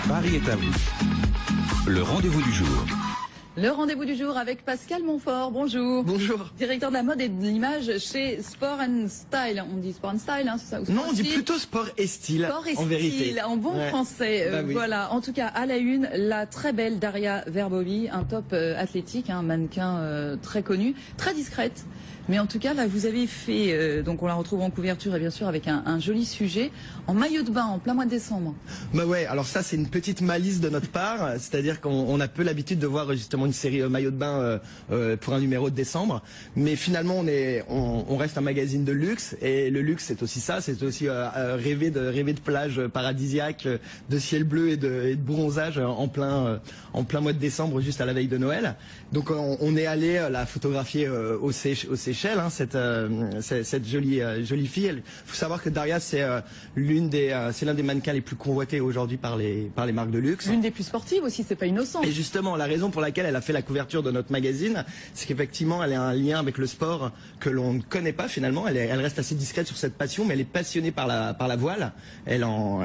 Paris est à vous. Le rendez-vous du jour. Le rendez-vous du jour avec Pascal Montfort. Bonjour. Bonjour. Directeur de la mode et de l'image chez Sport and Style. On dit Sport and Style, hein, c'est ça? Non, on dit plutôt sport et style. Sport et en vérité. style, en bon français. Bah oui. Voilà. En tout cas, à la une, la très belle Daria Verbovi, un top athlétique, un mannequin très connu, très discrète. Mais en tout cas, là, vous avez fait, donc on la retrouve en couverture et bien sûr avec un joli sujet, en maillot de bain, en plein mois de décembre. Bah ouais, alors ça c'est une petite malice de notre part, c'est-à-dire qu'on a peu l'habitude de voir justement une série maillot de bain pour un numéro de décembre, mais finalement on reste un magazine de luxe, et le luxe c'est aussi ça, c'est aussi rêver de plages paradisiaques, de ciel bleu et de bronzage en plein mois de décembre, juste à la veille de Noël. Donc on est allé la photographier aux Seychelles, hein, cette jolie fille. Il faut savoir que Daria c'est l'un des mannequins les plus convoités aujourd'hui par les marques de luxe. L'une des plus sportives aussi, c'est pas innocent. Et justement, la raison pour laquelle elle a fait la couverture de notre magazine, c'est qu'effectivement, elle a un lien avec le sport que l'on ne connaît pas finalement. Elle reste assez discrète sur cette passion, mais elle est passionnée par la voile. Elle en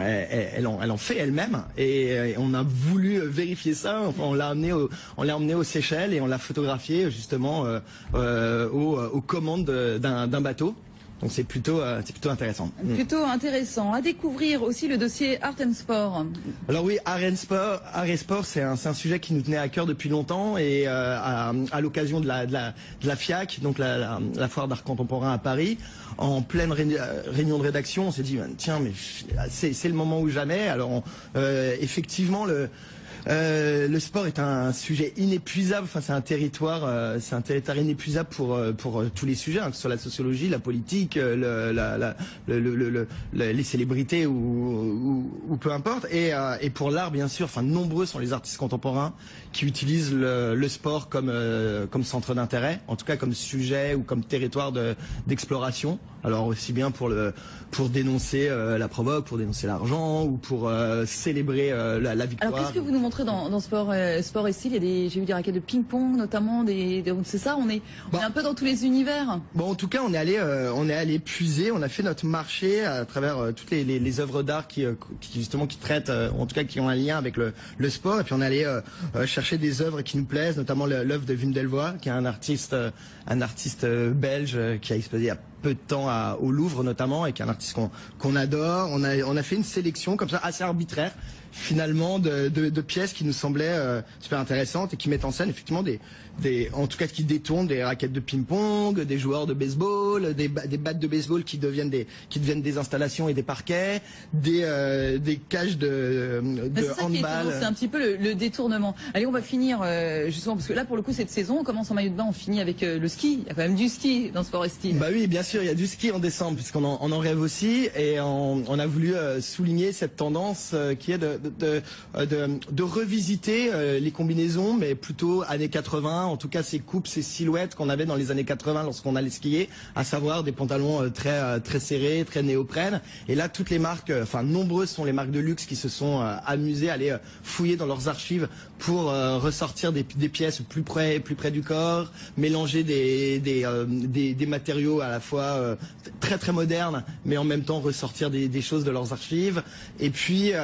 fait elle-même, et on a voulu vérifier ça. Enfin, on l'a emmené aux Seychelles et on l'a photographié justement aux commandes d'un bateau. Donc c'est plutôt intéressant. Plutôt intéressant. À découvrir aussi le dossier Art and Sport. Alors oui, Art et Sport, c'est un sujet qui nous tenait à cœur depuis longtemps, et à l'occasion de la FIAC, donc la foire d'art contemporain à Paris, en pleine réunion de rédaction, on s'est dit tiens, mais c'est le moment ou jamais. Alors effectivement le sport est un sujet inépuisable. Enfin, c'est un territoire inépuisable pour tous les sujets, hein, que ce soit la sociologie, la politique, les célébrités ou peu importe. Et pour l'art, bien sûr. Enfin, nombreux sont les artistes contemporains qui utilisent le sport comme centre d'intérêt, en tout cas comme sujet ou comme territoire d'exploration. Alors aussi bien pour dénoncer la provoque, pour dénoncer l'argent, ou pour célébrer la victoire. Alors qu'est-ce que vous nous montrez dans sport et style? J'ai vu des raquettes de ping-pong notamment, c'est ça, on est un peu dans tous les univers. Bon, en tout cas, on est allé puiser, on a fait notre marché à travers toutes les œuvres d'art qui traitent, en tout cas qui ont un lien avec le sport, et puis on est allé chercher des œuvres qui nous plaisent, notamment l'œuvre de Wim Delvoye, qui est un artiste belge qui a exposé il y a peu de temps au Louvre notamment, et qui est un artiste qu'on adore. On a fait une sélection comme ça assez arbitraire finalement de pièces qui nous semblaient super intéressantes et qui mettent en scène effectivement en tout cas qui détournent des raquettes de ping-pong, des joueurs de baseball, des battes de baseball qui deviennent des installations et des parquets, des cages de handball. C'est un petit peu le détournement. Allez, on va finir justement, parce que là pour le coup cette saison on commence en maillot de bain, on finit avec le ski. Il y a quand même du ski dans Sport et Style. Bah oui, bien sûr, il y a du ski en décembre puisqu'on en rêve aussi, et on a voulu souligner cette tendance qui est de revisiter les combinaisons, mais plutôt années 80, en tout cas ces coupes, ces silhouettes qu'on avait dans les années 80 lorsqu'on allait skier, à savoir des pantalons très serrés, très néoprène. Et là, toutes les marques, enfin nombreuses sont les marques de luxe qui se sont amusées à aller fouiller dans leurs archives pour ressortir des pièces plus près du corps, mélanger des matériaux à la fois très modernes, mais en même temps ressortir des choses de leurs archives. Et puis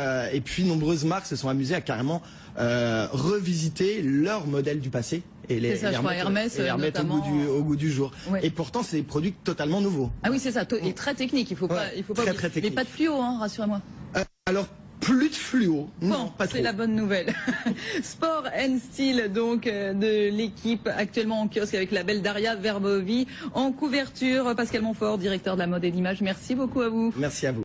nombreuses marques se sont amusées à carrément revisiter leur modèle du passé et les remettre au goût du jour. Ouais. Et pourtant, c'est des produits totalement nouveaux. Ah oui, c'est ça, et très technique. Il faut pas très technique. Mais pas de fluo, hein, rassurez-moi. Alors, plus de fluo. Non, pas trop. C'est la bonne nouvelle. Sport and Style, donc, de l'équipe actuellement en kiosque avec la belle Daria Verbovi en couverture. Pascal Montfort, directeur de la mode et de l'image. Merci beaucoup à vous. Merci à vous.